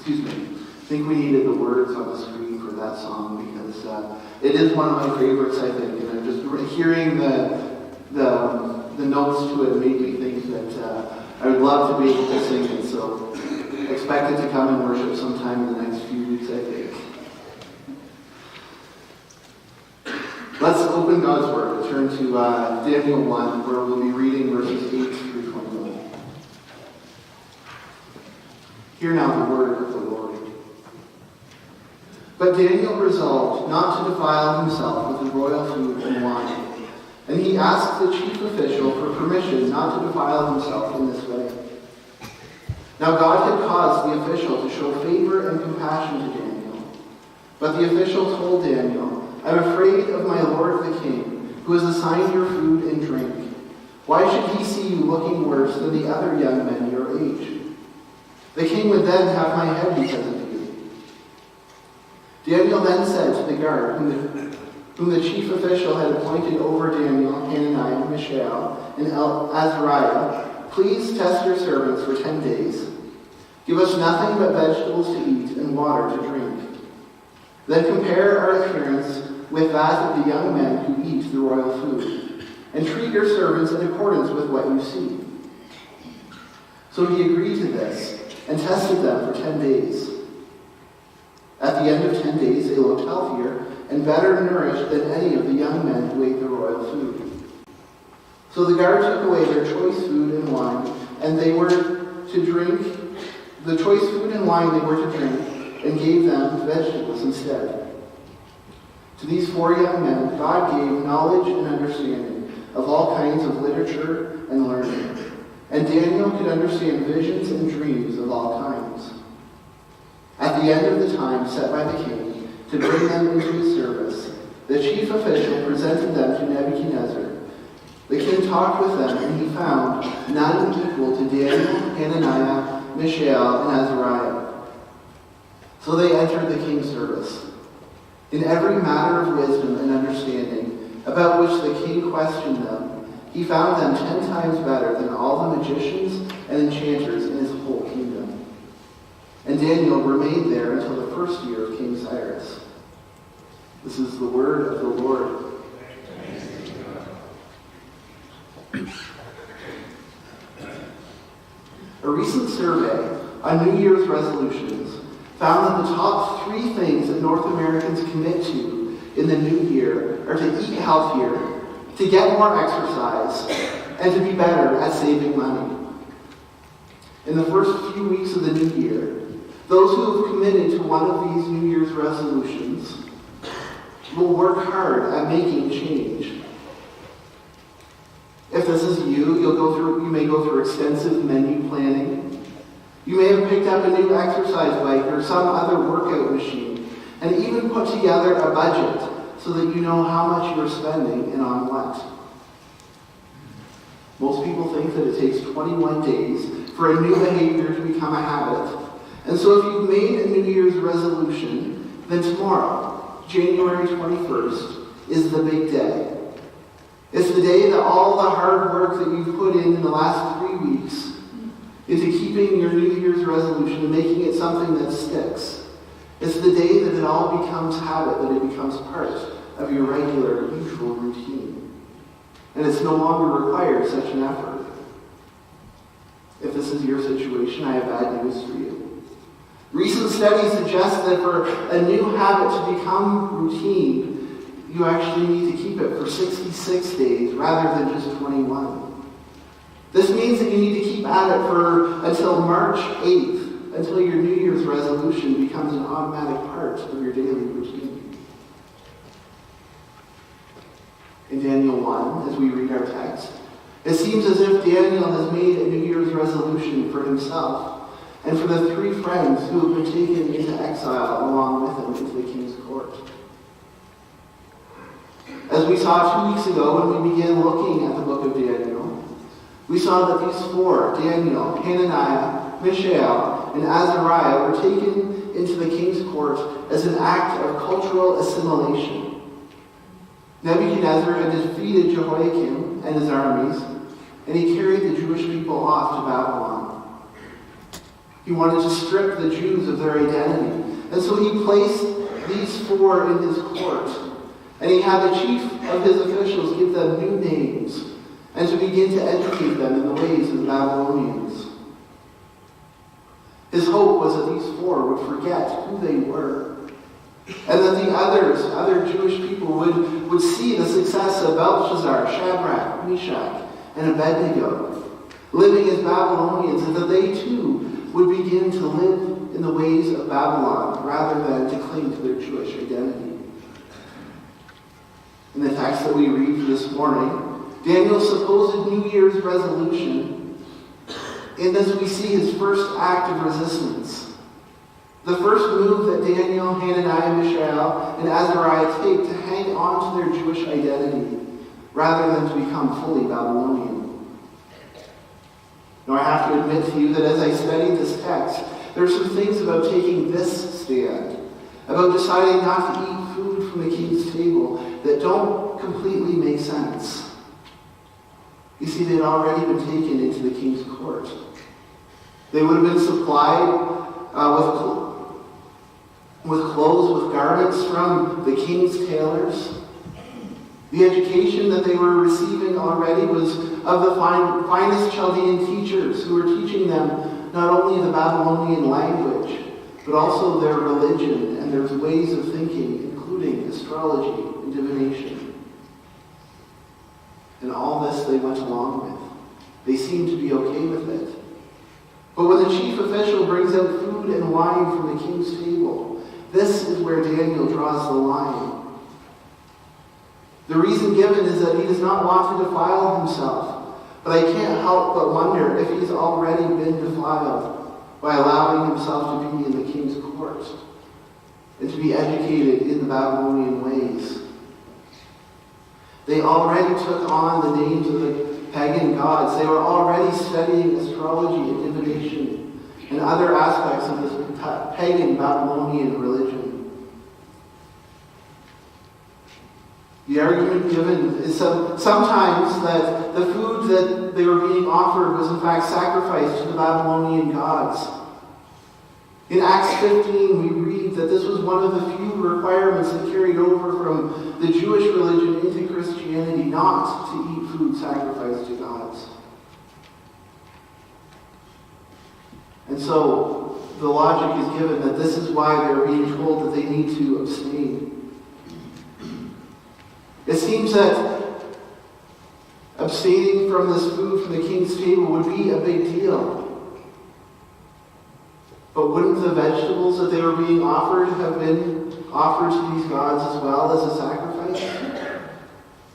I think we needed the words on the screen for that song because it is one of my favorites, I think. And I'm just hearing the notes to it made me think that I would love to be able to sing it. So expect it to come and worship sometime in the next few weeks, I think. Let's open God's Word. Turn to Daniel 1, where we'll be reading verses 8 through 21. Hear now the word of the Lord. But Daniel resolved not to defile himself with the royal food and wine, and he asked the chief official for permission not to defile himself in this way. Now God had caused the official to show favor and compassion to Daniel. But the official told Daniel, "I'm afraid of my lord the king, who has assigned your food and drink. Why should he see you looking worse than the other young men your age? The king would then have my head because of you." Daniel then said to the guard, whom the chief official had appointed over Daniel, Hananiah, Mishael, and Azariah, "Please test your servants for 10 days. Give us nothing but vegetables to eat and water to drink. Then compare our appearance with that of the young men who eat the royal food, and treat your servants in accordance with what you see." So he agreed to this, and tested them for 10 days. At the end of 10 days, they looked healthier and better nourished than any of the young men who ate the royal food. So the guard took away their choice food and wine, and they were to drink, the choice food and wine they were to drink, and gave them vegetables instead. To these 4 young men, God gave knowledge and understanding of all kinds of literature and learning. And Daniel could understand visions and dreams of all kinds. At the end of the time set by the king to bring them into his service, the chief official presented them to Nebuchadnezzar. The king talked with them, and he found none equal to Daniel, Hananiah, Mishael, and Azariah. So they entered the king's service. In every matter of wisdom and understanding, about which the king questioned them, he found them 10 times better than all the magicians and enchanters in his whole kingdom. And Daniel remained there until the first year of King Cyrus. This is the word of the Lord. A recent survey on New Year's resolutions found that the top 3 things that North Americans commit to in the new year are to eat healthier, to get more exercise, and to be better at saving money. In the first few weeks of the new year, those who have committed to one of these New Year's resolutions will work hard at making change. If this is you, you may go through extensive menu planning. You may have picked up a new exercise bike or some other workout machine, and even put together a budget so that you know how much you're spending and on what. Most people think that it takes 21 days for a new behavior to become a habit. And so if you've made a New Year's resolution, then tomorrow, January 21st, is the big day. It's the day that all the hard work that you've put in the last 3 weeks into keeping your New Year's resolution and making it something that sticks. It's the day that it all becomes habit, that it becomes part of your regular, usual routine. And it's no longer required such an effort. If this is your situation, I have bad news for you. Recent studies suggest that for a new habit to become routine, you actually need to keep it for 66 days rather than just 21. This means that you need to keep at it until March 8th, until your New Year's resolution becomes an automatic part of your daily routine. In Daniel 1, as we read our text, it seems as if Daniel has made a New Year's resolution for himself and for the 3 friends who have been taken into exile along with him into the king's court. As we saw 2 weeks ago when we began looking at the book of Daniel, we saw that these 4, Daniel, Hananiah, Mishael, and Azariah, were taken into the king's court as an act of cultural assimilation. Nebuchadnezzar had defeated Jehoiakim and his armies, and he carried the Jewish people off to Babylon. He wanted to strip the Jews of their identity. And so he placed these 4 in his court. And he had the chief of his officials give them new names and to begin to educate them in the ways of the Babylonians. His hope was that these 4 would forget who they were, and that the other Jewish people would see the success of Belshazzar, Shadrach, Meshach, and Abednego, living as Babylonians, and that they too would begin to live in the ways of Babylon rather than to cling to their Jewish identity. In the text that we read this morning, Daniel's supposed New Year's resolution, in this we see his first act of resistance. The first move that Daniel, Hananiah, Mishael, and Azariah take to hang on to their Jewish identity rather than to become fully Babylonian. Now I have to admit to you that as I studied this text, there are some things about taking this stand, about deciding not to eat food from the king's table, that don't completely make sense. You see, they'd already been taken into the king's court. They would have been supplied with clothes, with garments from the king's tailors. The education that they were receiving already was of the finest Chaldean teachers who were teaching them not only the Babylonian language, but also their religion and their ways of thinking, including astrology and divination. And all this they went along with. They seemed to be okay with it. But when the chief official brings out food and wine from the king's table, this is where Daniel draws the line. The reason given is that he does not want to defile himself, but I can't help but wonder if he's already been defiled by allowing himself to be in the king's court and to be educated in the Babylonian ways. They already took on the names of the pagan gods. They were already studying astrology and divination and other aspects of this pagan Babylonian religion. The argument given is sometimes that the food that they were being offered was in fact sacrificed to the Babylonian gods. In Acts 15, we read that this was one of the few requirements that carried over from the Jewish religion into Christianity, not to eat food sacrificed to gods. And so the logic is given that this is why they're being told that they need to abstain. It seems that abstaining from this food from the king's table would be a big deal. But wouldn't the vegetables that they were being offered have been offered to these gods as well as a sacrifice?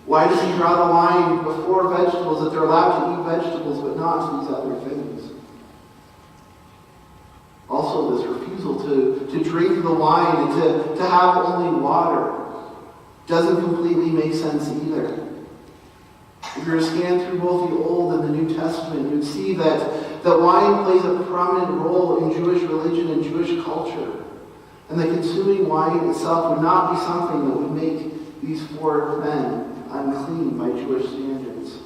Why does he draw the line before vegetables, that they're allowed to eat vegetables but not these other things? Also, this refusal to drink the wine and to have only water doesn't completely make sense either. If you were to scan through both the Old and the New Testament, you'd see that wine plays a prominent role in Jewish religion and Jewish culture. And that consuming wine itself would not be something that would make these 4 men unclean by Jewish standards.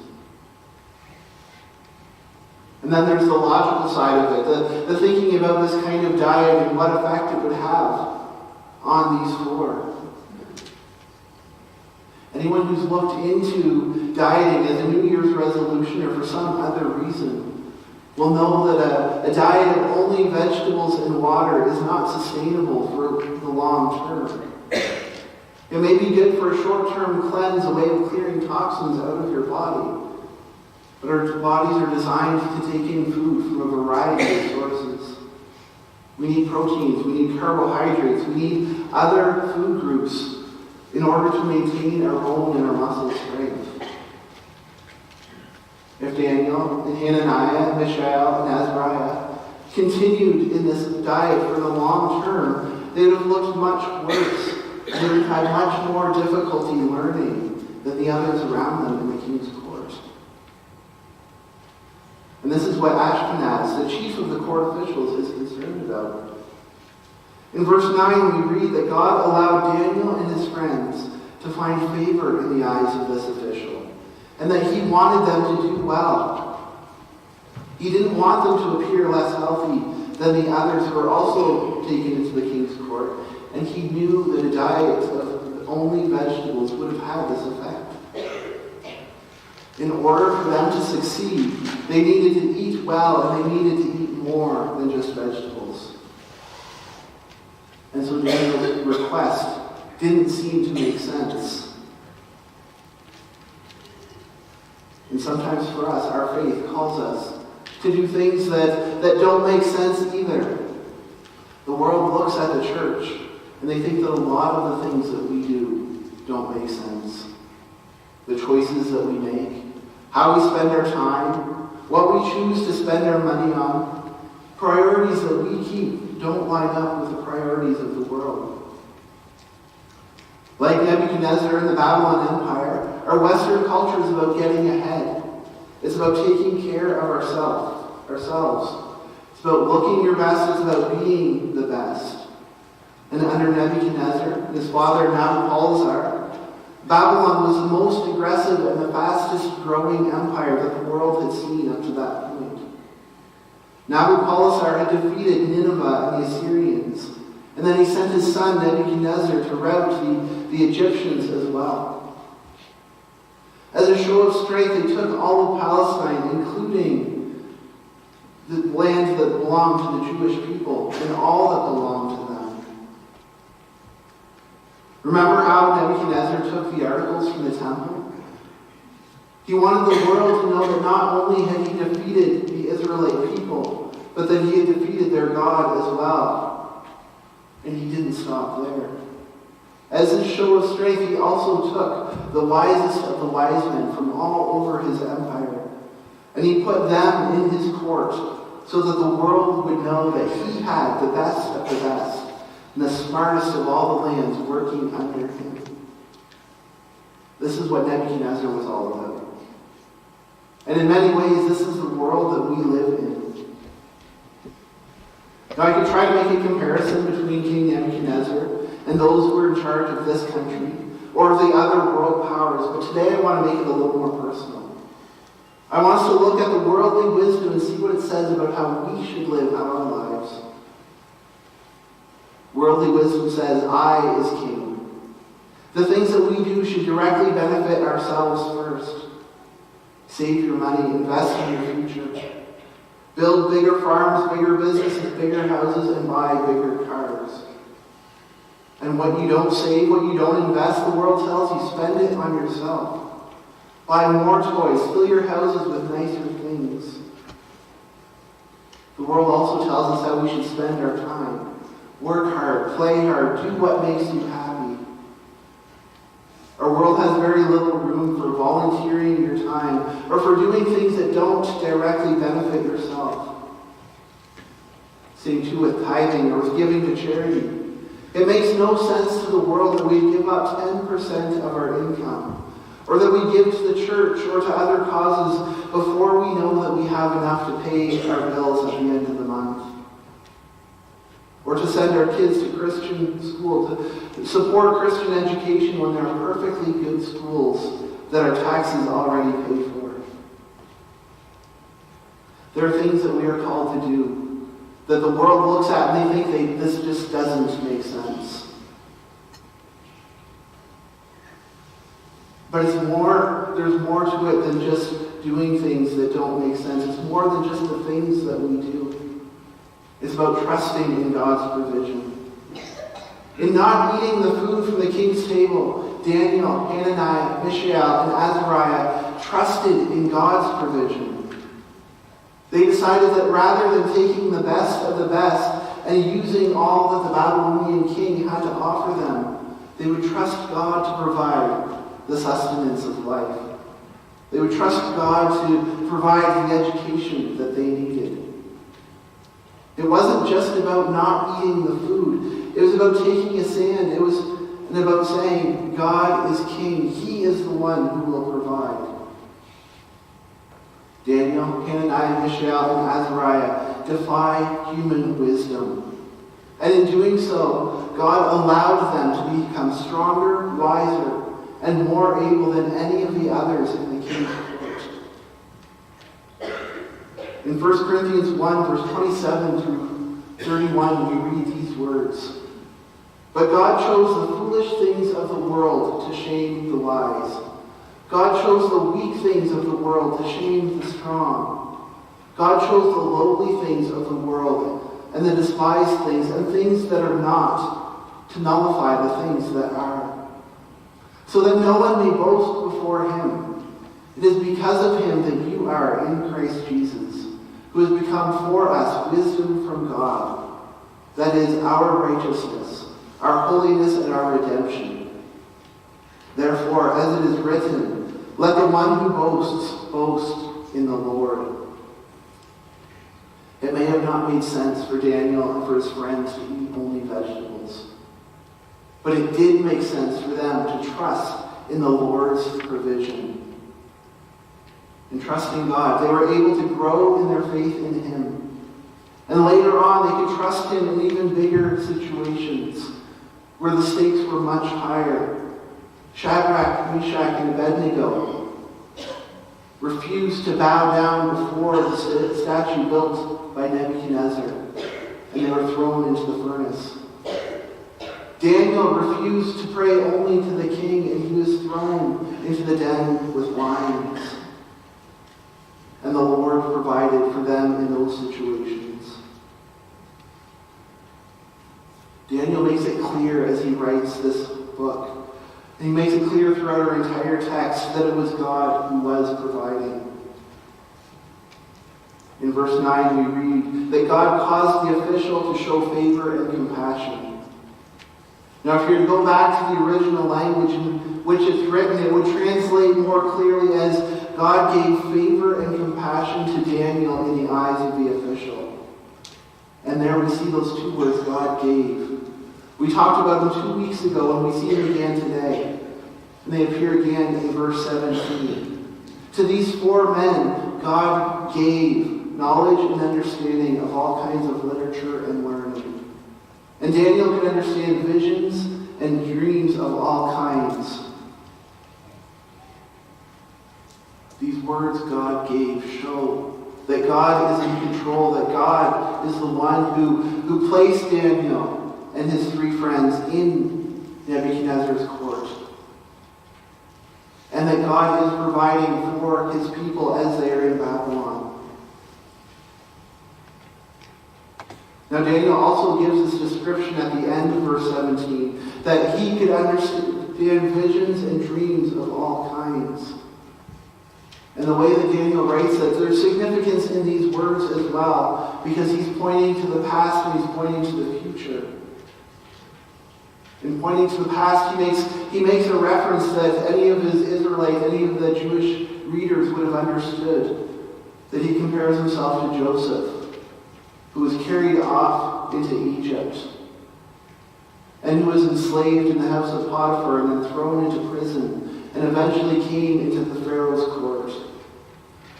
And then there's the logical side of it, the thinking about this kind of diet and what effect it would have on these 4. Anyone who's looked into dieting as a New Year's resolution or for some other reason will know that a diet of only vegetables and water is not sustainable for the long term. It may be good for a short-term cleanse, a way of clearing toxins out of your body, but our bodies are designed to take in food from a variety of sources. We need proteins, we need carbohydrates, we need other food groups in order to maintain our bone and our muscle strength. If Daniel and Hananiah and Mishael and Azariah continued in this diet for the long term, they would have looked much worse. They would have had much more difficulty learning than the others around them in the king's court. And this is what Ashpenaz, the chief of the court officials, is concerned about. In verse 9, we read that God allowed Daniel and his friends to find favor in the eyes of this official, and that he wanted them to do well. He didn't want them to appear less healthy than the others who were also taken into the king's court, and he knew that a diet of only vegetables would have had this effect. In order for them to succeed, they needed to eat well, and they needed to eat more than just vegetables. And so Daniel's request didn't seem to make sense. And sometimes for us, our faith calls us to do things that don't make sense either. The world looks at the church, and they think that a lot of the things that we do don't make sense. The choices that we make, how we spend our time, what we choose to spend our money on, priorities that we keep don't line up with the priorities of the world. Like Nebuchadnezzar and the Babylon Empire, our Western culture is about getting ahead. It's about taking care of ourselves. It's about looking your best. It's about being the best. And under Nebuchadnezzar, his father Nabopolassar, Babylon was the most aggressive and the fastest growing empire that the world had seen up to that point. Nabopolassar had defeated Nineveh and the Assyrians, and then he sent his son Nebuchadnezzar to rout the Egyptians as well. As a show of strength, they took all of Palestine, including the land that belonged to the Jewish people and all that belonged to them. Remember how Nebuchadnezzar took the articles from the temple? He wanted the world to know that not only had he defeated the Israelite people, but that he had defeated their God as well. And he didn't stop there. As a show of strength, he also took the wisest of the wise men from all over his empire, and he put them in his court so that the world would know that he had the best of the best and the smartest of all the lands working under him. This is what Nebuchadnezzar was all about. And in many ways, this is the world that we live in. Now, I could try to make a comparison between King Nebuchadnezzar and those who are in charge of this country, or of the other world powers. But today I want to make it a little more personal. I want us to look at the worldly wisdom and see what it says about how we should live our lives. Worldly wisdom says, I is king. The things that we do should directly benefit ourselves first. Save your money, invest in your future. Build bigger farms, bigger businesses, bigger houses, and buy bigger cars. And what you don't save, what you don't invest, the world tells you, spend it on yourself. Buy more toys, fill your houses with nicer things. The world also tells us how we should spend our time. Work hard, play hard, do what makes you happy. Our world has very little room for volunteering your time or for doing things that don't directly benefit yourself. Same too with tithing or with giving to charity. It makes no sense to the world that we give up 10% of our income, or that we give to the church or to other causes before we know that we have enough to pay our bills at the end of the month, or to send our kids to Christian school, to support Christian education when there are perfectly good schools that our taxes already pay for. There are things that we are called to do that the world looks at and they think this just doesn't make sense. But there's more to it than just doing things that don't make sense. It's more than just the things that we do. It's about trusting in God's provision. In not eating the food from the king's table, Daniel, Hananiah, Mishael, and Azariah trusted in God's provision. They decided that rather than taking the best of the best and using all that the Babylonian king had to offer them, they would trust God to provide the sustenance of life. They would trust God to provide the education that they needed. It wasn't just about not eating the food. It was about taking a stand. It was about saying, God is king. He is the one who will provide. Daniel, Hananiah, Mishael, and Azariah defy human wisdom. And in doing so, God allowed them to become stronger, wiser, and more able than any of the others in the king's court. In 1 Corinthians 1, verse 27 through 31, we read these words. But God chose the foolish things of the world to shame the wise. God chose the weak things of the world to shame the strong. God chose the lowly things of the world and the despised things and things that are not to nullify the things that are, so that no one may boast before him. It is because of him that you are in Christ Jesus, who has become for us wisdom from God. That is our righteousness, our holiness, and our redemption. Therefore, as it is written, let the one who boasts, boast in the Lord. It may have not made sense for Daniel and for his friends to eat only vegetables, but it did make sense for them to trust in the Lord's provision. In trusting God, they were able to grow in their faith in him. And later on, they could trust him in even bigger situations where the stakes were much higher. Shadrach, Meshach, and Abednego refused to bow down before the statue built by Nebuchadnezzar, and they were thrown into the furnace. Daniel refused to pray only to the king, and he was thrown into the den with lions. And the Lord provided for them in those situations. Daniel makes it clear as he writes this book, and he makes it clear throughout our entire text that it was God who was providing. In verse 9 we read that God caused the official to show favor and compassion. Now if you were to go back to the original language in which it's written, it would translate more clearly as God gave favor and compassion to Daniel in the eyes of the official. And there we see those two words, God gave. We talked about them 2 weeks ago, and we see them again today. And they appear again in verse 17. To these 4 men, God gave knowledge and understanding of all kinds of literature and learning. And Daniel could understand visions and dreams of all kinds. These words God gave show that God is in control, that God is the one who placed Daniel and his 3 friends in Nebuchadnezzar's court. And that God is providing for his people as they are in Babylon. Now Daniel also gives this description at the end of verse 17, that he could understand visions and dreams of all kinds. And the way that Daniel writes that, there's significance in these words as well, because he's pointing to the past and he's pointing to the future. In pointing to the past, he makes a reference that any of his Israelite, any of the Jewish readers would have understood, that he compares himself to Joseph, who was carried off into Egypt, and who was enslaved in the house of Potiphar and then thrown into prison, and eventually came into the Pharaoh's court,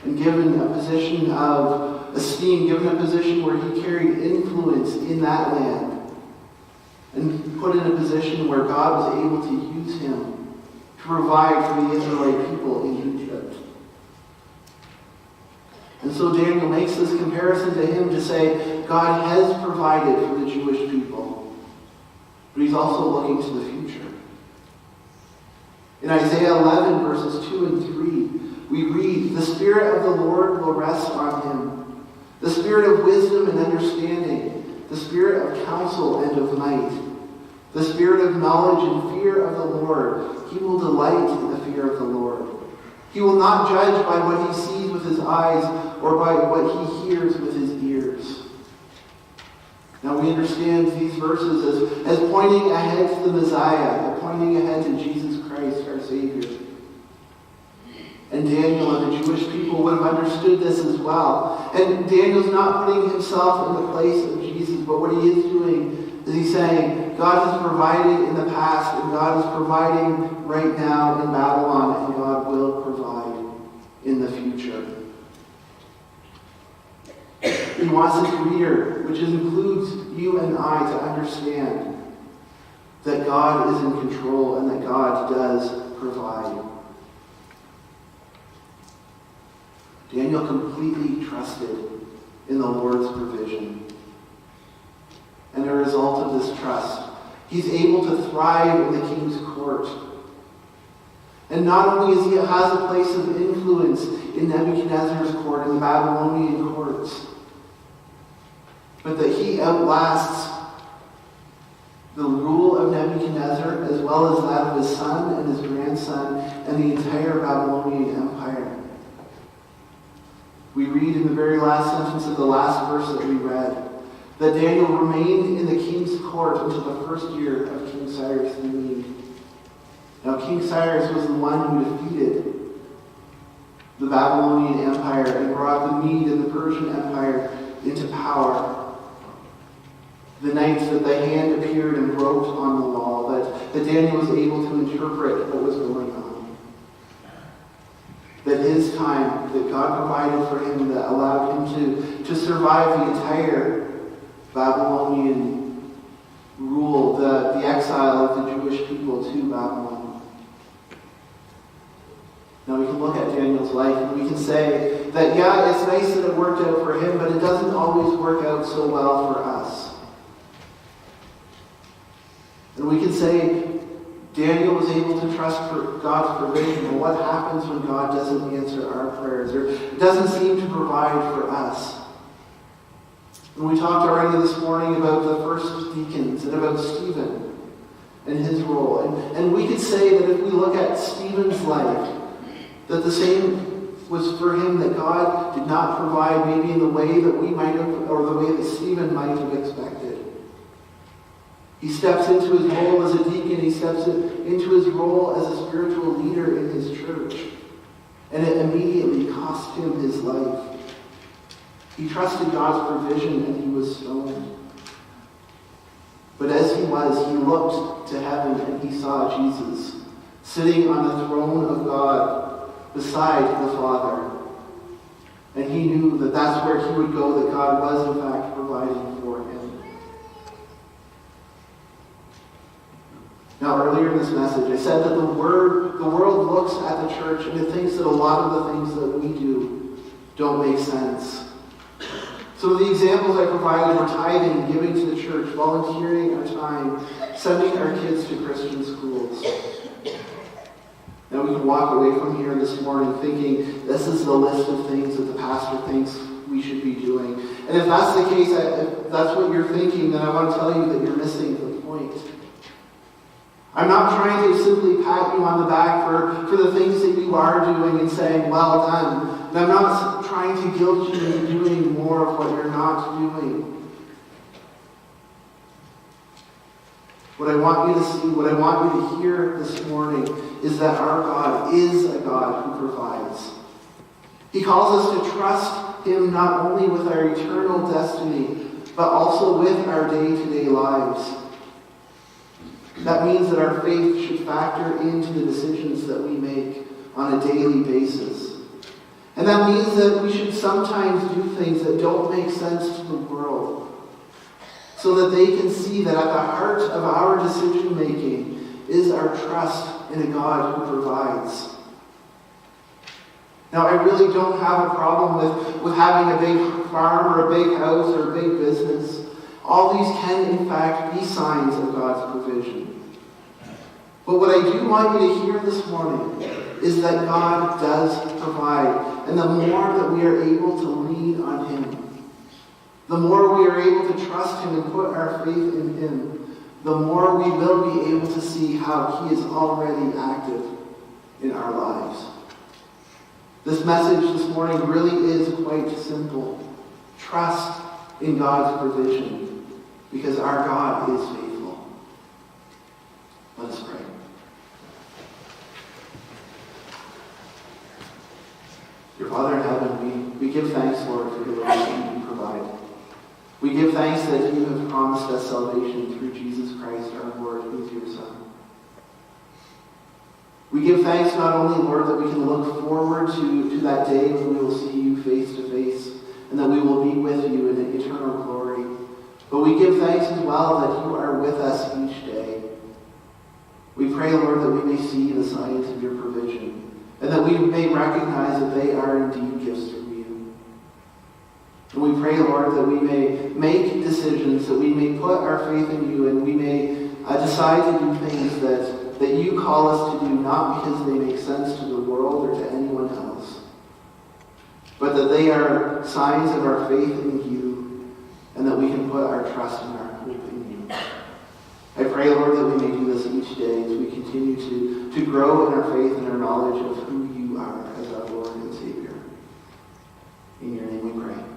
and given a position of esteem, given a position where he carried influence in that land, and put in a position where God was able to use him to provide for the Israelite people in Egypt. And so Daniel makes this comparison to him to say God has provided for the Jewish people, but he's also looking to the future. In Isaiah 11, verses 2 and 3, we read, the Spirit of the Lord will rest on him, the Spirit of wisdom and understanding, the Spirit of counsel and of might, the Spirit of knowledge and fear of the Lord. He will delight in the fear of the Lord. He will not judge by what he sees with his eyes or by what he hears with his ears. Now we understand these verses as pointing ahead to the Messiah, pointing ahead to Jesus Christ, our Savior. And Daniel and the Jewish people would have understood this as well. And Daniel's not putting himself in the place of Jesus, but what he is doing is he's saying, God has provided in the past, and God is providing right now in Babylon, and God will provide in the future. He wants his reader, which includes you and I, to understand that God is in control and that God does provide. Daniel completely trusted in the Lord's provision. And a result of this trust, he's able to thrive in the king's court. And not only has he a place of influence in Nebuchadnezzar's court, in the Babylonian courts, but that he outlasts the rule of Nebuchadnezzar, as well as that of his son and his grandson, and the entire Babylonian empire. We read in the very last sentence of the last verse that we read, that Daniel remained in the king's court until the first year of King Cyrus the Mede. Now, King Cyrus was the one who defeated the Babylonian Empire and brought the Mede and the Persian Empire into power. The night that the hand appeared and wrote on the wall, that Daniel was able to interpret what was going on. That his time, that God provided for him, that allowed him to survive the entire Babylonian rule, the exile of the Jewish people to Babylon. Now we can look at Daniel's life and we can say that, yeah, it's nice that it worked out for him, but it doesn't always work out so well for us. And we can say Daniel was able to trust for God's provision. But what happens when God doesn't answer our prayers or doesn't seem to provide for us? And we talked already this morning about the first deacons and about Stephen and his role. And we could say that if we look at Stephen's life, that the same was for him, that God did not provide maybe in the way that we might have, or the way that Stephen might have expected. He steps into his role as a deacon. He steps into his role as a spiritual leader in his church. And it immediately cost him his life. He trusted God's provision and he was stoned. But as he looked to heaven and he saw Jesus sitting on the throne of God beside the Father. And he knew that that's where he would go, that God was in fact providing for him. Now, earlier in this message, I said that the world looks at the church and it thinks that a lot of the things that we do don't make sense. Some of the examples I provided were tithing, giving to the church, volunteering our time, sending our kids to Christian schools. Now we can walk away from here this morning thinking this is the list of things that the pastor thinks we should be doing. And if that's the case, if that's what you're thinking, then I want to tell you that you're missing the point. I'm not trying to simply pat you on the back for the things that you are doing and saying, well done. And I'm not trying to guilt you into doing more of what you're not doing. What I want you to see, what I want you to hear this morning is that our God is a God who provides. He calls us to trust Him not only with our eternal destiny, but also with our day-to-day lives. That means that our faith should factor into the decisions that we make on a daily basis. And that means that we should sometimes do things that don't make sense to the world, so that they can see that at the heart of our decision-making is our trust in a God who provides. Now, I really don't have a problem with having a big farm or a big house or a big business. All these can, in fact, be signs of God's provision. But what I do want you to hear this morning is that God does provide. And the more that we are able to lean on Him, the more we are able to trust Him and put our faith in Him, the more we will be able to see how He is already active in our lives. This message this morning really is quite simple. Trust in God's provision, because our God is faithful. Let us pray. Dear Father in heaven, we give thanks, Lord, for the way that you provide. We give thanks that you have promised us salvation through Jesus Christ, our Lord, who is your Son. We give thanks not only, Lord, that we can look forward to that day when we will see you face to face, and that we will be with you in eternal glory, but we give thanks as well that you are with us each day. We pray, Lord, that we may see the signs of your provision, and that we may recognize that they are indeed gifts from you. And we pray, Lord, that we may make decisions, that we may put our faith in you, and we may decide to do things that you call us to do, not because they make sense to the world or to anyone else, but that they are signs of our faith in you, and that we can put our trust and our hope in you. I pray, Lord, that we may do this each day as we continue to grow in our faith and our knowledge of who you are as our Lord and Savior. In your name we pray.